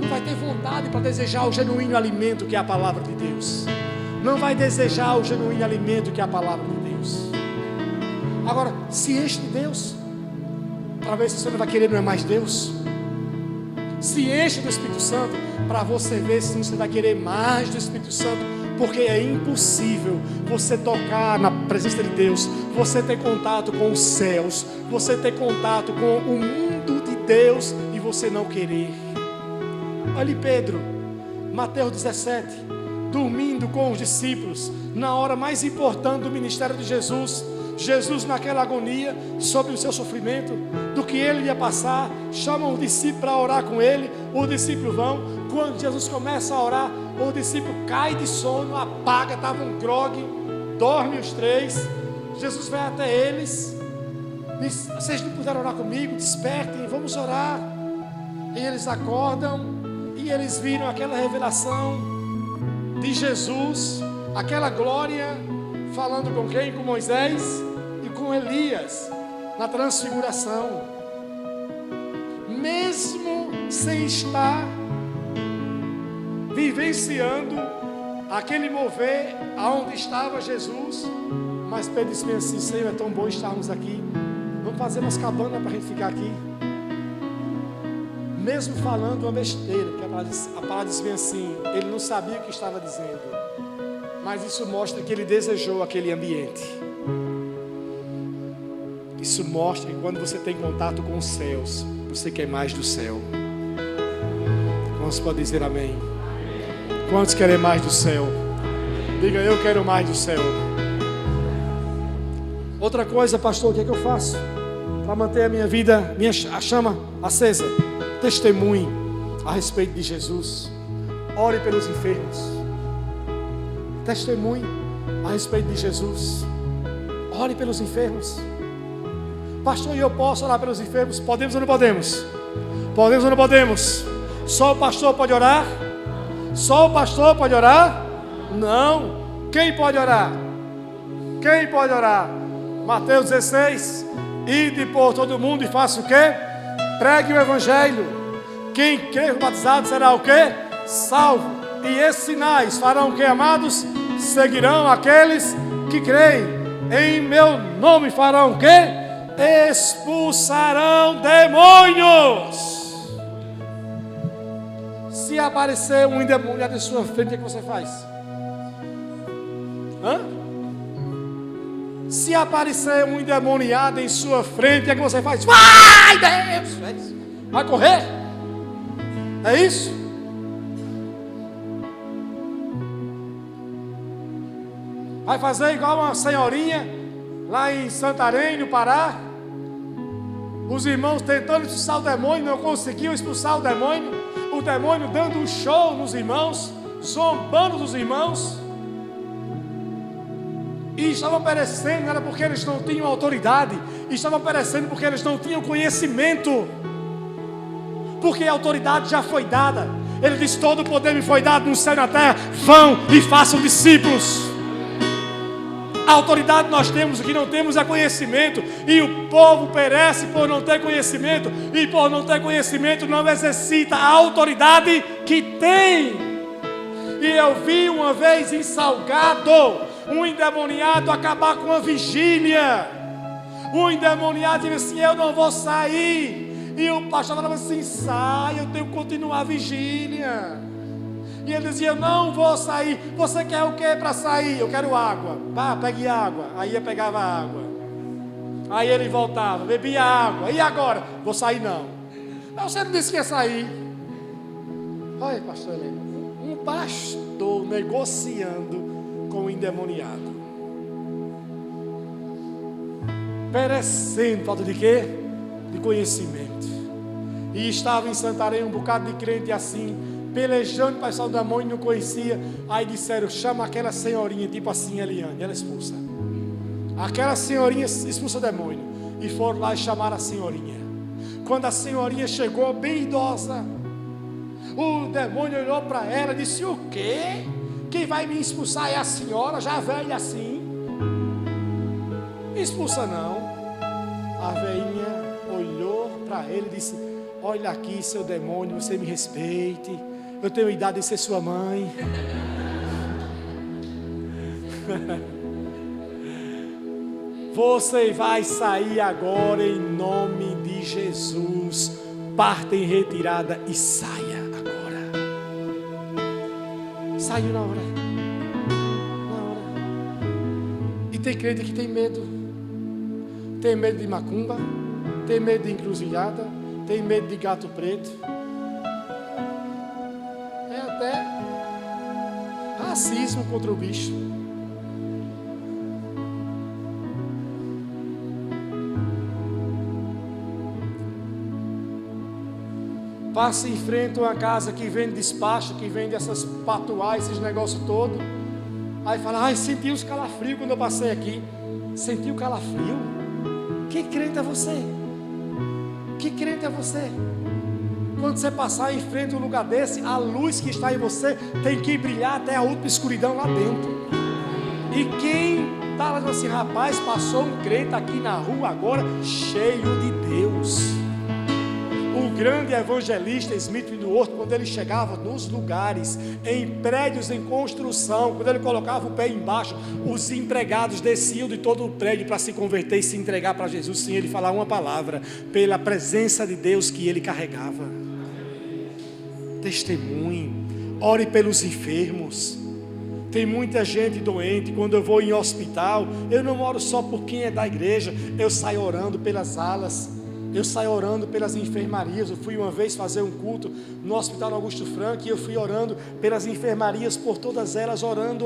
Não vai ter vontade para desejar o genuíno alimento que é a palavra de Deus. Não vai desejar o genuíno alimento que é a palavra de Deus. Agora, se enche de Deus, para ver se você não vai querer não é mais Deus. Se enche do Espírito Santo, para você ver se você vai querer mais do Espírito Santo, porque é impossível você tocar na presença de Deus, você ter contato com os céus, você ter contato com o mundo de Deus e você não querer. Olha Pedro, Mateus 17, dormindo com os discípulos, na hora mais importante do ministério de Jesus. Jesus naquela agonia, sobre o seu sofrimento, do que ele ia passar, chama o discípulo para orar com ele, os discípulos vão. Quando Jesus começa a orar, o discípulo cai de sono, apaga, estava um grogue, dorme os três. Jesus vai até eles, diz, vocês não puderam orar comigo? Despertem, vamos orar. E eles acordam, e eles viram aquela revelação de Jesus, aquela glória, falando com quem? Com Moisés e com Elias, na transfiguração. Mesmo sem estar vivenciando aquele mover aonde estava Jesus, mas Pedro disse assim, Senhor, é tão bom estarmos aqui, vamos fazer umas cabanas para a gente ficar aqui. Mesmo falando uma besteira, porque a palavra diz bem assim, ele não sabia o que estava dizendo, mas isso mostra que ele desejou aquele ambiente. Isso mostra que quando você tem contato com os céus, você quer mais do céu. Quantos podem dizer amém? Quantos querem mais do céu? Diga, eu quero mais do céu. Outra coisa, pastor, o que é que eu faço para manter a minha vida, a chama acesa? Testemunhe a respeito de Jesus. Ore pelos enfermos. Testemunhe a respeito de Jesus. Ore pelos enfermos. Pastor, e eu posso orar pelos enfermos? Podemos ou não podemos? Podemos ou não podemos? Só o pastor pode orar? Só o pastor pode orar? Não. Quem pode orar? Quem pode orar? Mateus 16. Ide por todo mundo e faça o quê? Pregue o evangelho. Quem crer batizado será o quê? Salvo. E esses sinais farão o quê, amados? Seguirão aqueles que creem. Em meu nome farão o quê? Expulsarão demônios. Se aparecer um endemoniado em sua frente, o que você faz? Se aparecer um endemoniado em sua frente, o que você faz? Vai, Deus! Vai correr? É isso? Vai fazer igual uma senhorinha lá em Santarém, no Pará. Os irmãos tentando expulsar o demônio, não conseguiam expulsar o demônio dando um show nos irmãos, zombando dos irmãos. E estavam perecendo, não era porque eles não tinham autoridade, estavam perecendo porque eles não tinham conhecimento, porque a autoridade já foi dada. Ele diz, todo o poder me foi dado no céu e na terra, vão e façam discípulos. A autoridade nós temos, o que não temos é conhecimento. E o povo perece por não ter conhecimento. E por não ter conhecimento não exercita a autoridade que tem. E eu vi uma vez em Salgado um endemoniado acabar com uma vigília. O endemoniado disse assim, eu não vou sair. E o pastor falava assim, sai, eu tenho que continuar a vigília. E ele dizia, não vou sair. Você quer o que para sair? Eu quero água. Vá, pegue água. Aí eu pegava água. Aí ele voltava, bebia água. E agora? Vou sair não. Mas você não disse que ia sair. Olha, pastor Heleno, um pastor negociando com o endemoniado, perecendo, falta de quê? De conhecimento. E estava em Santarém um bocado de crente assim, pelejando para expulsar o demônio, não conhecia. Aí disseram, chama aquela senhorinha, tipo assim, Eliane, ela expulsa. Aquela senhorinha expulsa o demônio. E foram lá e chamaram a senhorinha. Quando a senhorinha chegou, bem idosa, o demônio olhou para ela e disse, o quê? Quem vai me expulsar é a senhora, já velha assim. Expulsa não. A velhinha olhou para ele e disse, olha aqui, seu demônio, você me respeite. Eu tenho idade de ser sua mãe. Você vai sair agora em nome de Jesus. Parta em retirada e saia agora. Saiu na hora. Na hora. E tem crente que tem medo. Tem medo de macumba. Tem medo de encruzilhada. Tem medo de gato preto. É até racismo contra o bicho. Passa em frente a uma casa que vende despacho, que vende essas patuais, esses negócios todos. Aí fala, ai, senti os calafrios quando eu passei aqui. Sentiu calafrio? Que crente é você? Que crente é você? Quando você passar em frente a um lugar desse, a luz que está em você tem que brilhar até a última escuridão lá dentro. E quem está lá assim, rapaz, passou um crente aqui na rua agora, cheio de Deus. O grande evangelista Smith Wigglesworth, quando ele chegava nos lugares, em prédios em construção, quando ele colocava o pé embaixo, os empregados desciam de todo o prédio para se converter e se entregar para Jesus, sem ele falar uma palavra, pela presença de Deus que ele carregava. Testemunhe, ore pelos enfermos. Tem muita gente doente. Quando eu vou em hospital, eu não oro só por quem é da igreja, eu saio orando pelas alas. Eu saio orando pelas enfermarias. Eu fui uma vez fazer um culto no Hospital Augusto Franco e eu fui orando pelas enfermarias, por todas elas, orando.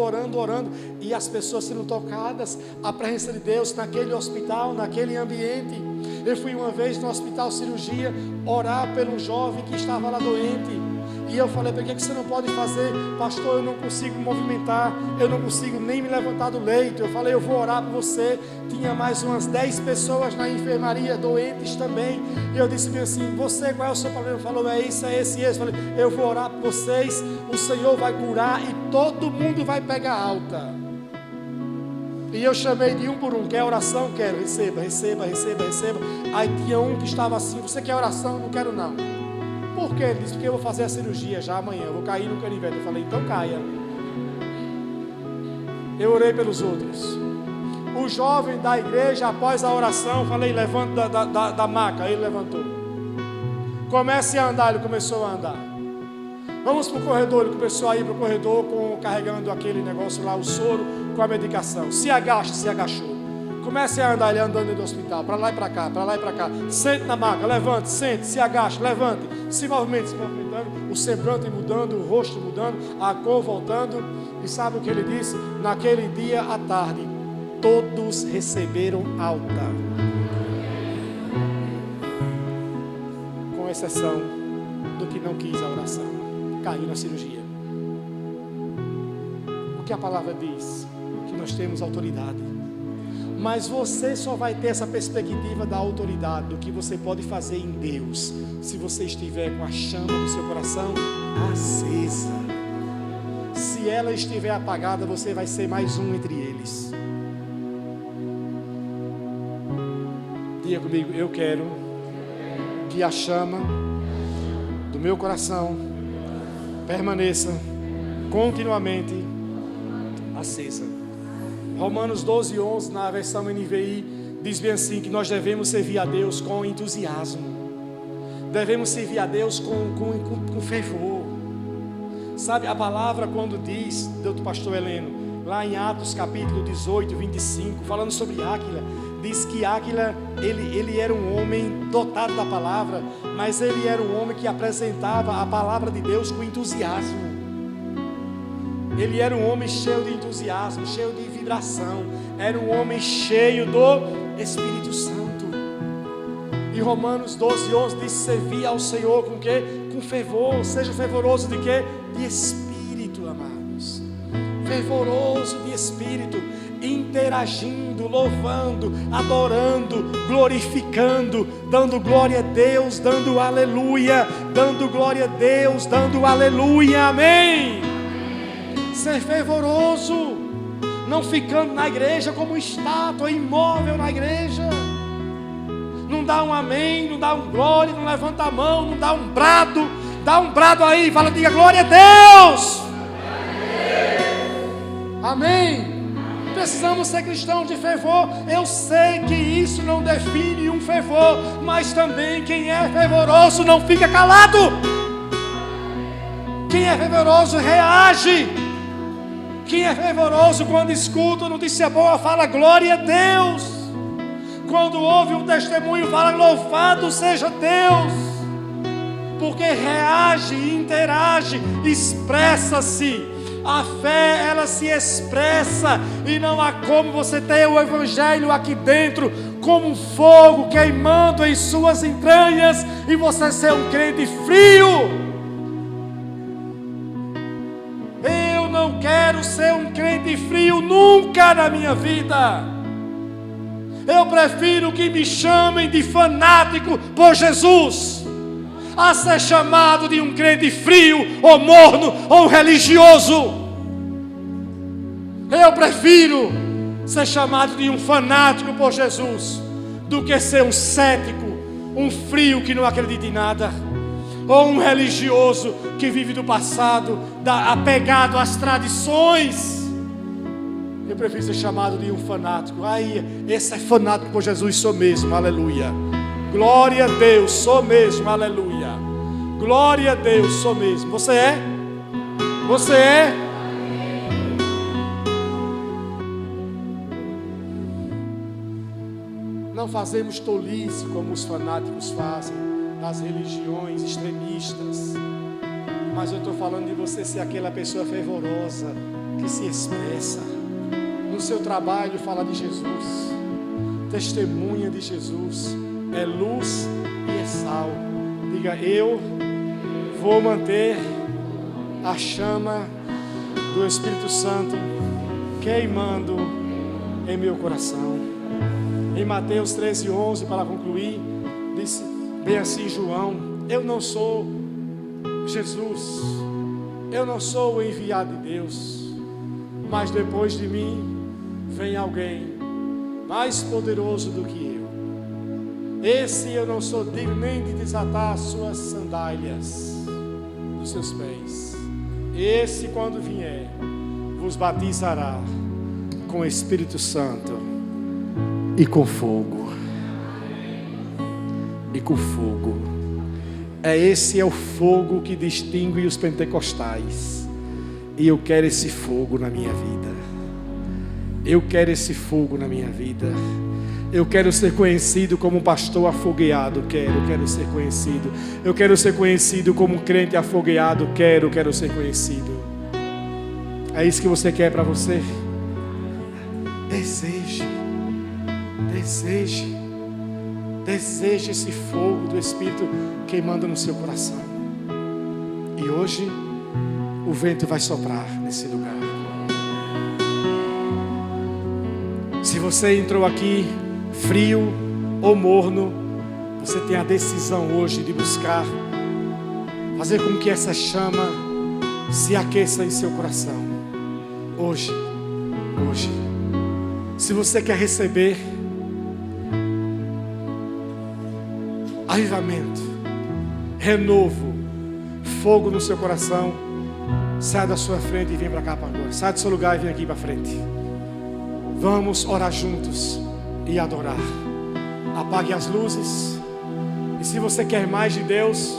E as pessoas sendo tocadas, a presença de Deus naquele hospital, naquele ambiente. Eu fui uma vez no hospital cirurgia, orar pelo jovem que estava lá doente. E eu falei, por que você não pode fazer? Pastor, eu não consigo movimentar, eu não consigo nem me levantar do leito. Eu falei, eu vou orar por você. Tinha mais umas 10 pessoas na enfermaria, doentes também. E eu disse assim, você, qual é o seu problema? Ele falou, é isso, é esse, é esse. Eu falei, eu vou orar por vocês, o Senhor vai curar e todo mundo vai pegar alta. E eu chamei de um por um, quer oração? Quero, receba. Aí tinha um que estava assim, você quer oração? Não quero não. Por quê? Ele disse, porque eu vou fazer a cirurgia já amanhã, eu vou cair no canivete. Eu falei, então caia. Eu orei pelos outros. O jovem da igreja, após a oração, falei, levanta da maca. Ele levantou. Comece a andar, ele começou a andar. Vamos para o corredor, ele começou a ir para o corredor carregando aquele negócio lá, o soro com a medicação. Se agacha, se agachou. Comece a andar, ele andando dentro do hospital, para lá e para cá, para lá e para cá. Sente na maca, levante, sente, se agache, levante, se movimentando, o semblante mudando, o rosto mudando, a cor voltando. E sabe o que ele disse? Naquele dia à tarde, todos receberam alta, com exceção do que não quis a oração, caiu na cirurgia. O que a palavra diz? Que nós temos autoridade. Mas você só vai ter essa perspectiva da autoridade, do que você pode fazer em Deus, se você estiver com a chama do seu coração acesa. Se ela estiver apagada, você vai ser mais um entre eles. Diga comigo, eu quero que a chama do meu coração permaneça continuamente acesa. Romanos 12:11, na versão NVI, diz bem assim, que nós devemos servir a Deus com entusiasmo. Devemos servir a Deus com fervor. Sabe, a palavra quando diz, do pastor Heleno, lá em Atos capítulo 18, 25, falando sobre Áquila, diz que Áquila, ele era um homem dotado da palavra, mas ele era um homem que apresentava a palavra de Deus com entusiasmo. Ele era um homem cheio de entusiasmo, cheio de vibração, era um homem cheio do Espírito Santo. E Romanos 12:11 diz: servir ao Senhor com quê? Com fervor. Seja fervoroso de quê? De espírito, amados. Fervoroso de espírito, interagindo, louvando, adorando, glorificando, dando glória a Deus, dando aleluia, dando glória a Deus, dando aleluia, amém. Ser fervoroso, não ficando na igreja como estátua imóvel na igreja. Não dá um amém, não dá um glória, não levanta a mão, não dá um brado. Dá um brado aí, fala, diga glória a Deus. Amém. Precisamos ser cristãos de fervor. Eu sei que isso não define um fervor, mas também quem é fervoroso não fica calado. Quem é fervoroso reage. Quem é fervoroso quando escuta notícia boa fala glória a Deus. Quando ouve um testemunho fala louvado seja Deus. Porque reage, interage, expressa-se. A fé, ela se expressa, e não há como você ter o Evangelho aqui dentro, como um fogo queimando em suas entranhas, e você ser um crente frio. Eu não quero ser um crente frio nunca na minha vida. Eu prefiro que me chamem de fanático por Jesus, a ser chamado de um crente frio, ou morno, ou religioso. Eu prefiro ser chamado de um fanático por Jesus, do que ser um cético, um frio que não acredita em nada, ou um religioso que vive do passado, apegado às tradições. Eu prefiro ser chamado de um fanático. Aí, esse é fanático por Jesus, sou mesmo, aleluia. Glória a Deus, sou mesmo, aleluia. Glória a Deus, sou mesmo. Você é? Você é? Não fazemos tolice como os fanáticos fazem, das religiões extremistas. Mas eu estou falando de você ser aquela pessoa fervorosa, que se expressa. No seu trabalho fala de Jesus, testemunha de Jesus, é luz e é sal. Diga, eu vou manter a chama do Espírito Santo queimando em meu coração. Em Mateus 13:11, para concluir, disse bem assim João: eu não sou Jesus, eu não sou o enviado de Deus, mas depois de mim vem alguém mais poderoso do que eu. Esse eu não sou digno nem de desatar as suas sandálias dos seus pés. Esse, quando vier, vos batizará com o Espírito Santo e com fogo. E com fogo. Esse é o fogo que distingue os pentecostais. E eu quero esse fogo na minha vida. Eu quero esse fogo na minha vida. Eu quero ser conhecido como um pastor afogueado. Quero ser conhecido. Eu quero ser conhecido como um crente afogueado. Quero ser conhecido. É isso que você quer para você? Deseje esse fogo do Espírito queimando no seu coração. E hoje o vento vai soprar nesse lugar. Se você entrou aqui frio ou morno, você tem a decisão hoje de buscar fazer com que essa chama se aqueça em seu coração. Hoje. Se você quer receber avivamento, renovo, fogo no seu coração, sai da sua frente e vem para cá para agora. Sai do seu lugar e vem aqui para frente. Vamos orar juntos e adorar. Apague as luzes. E se você quer mais de Deus,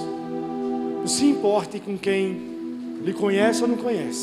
não se importe com quem lhe conhece ou não conhece.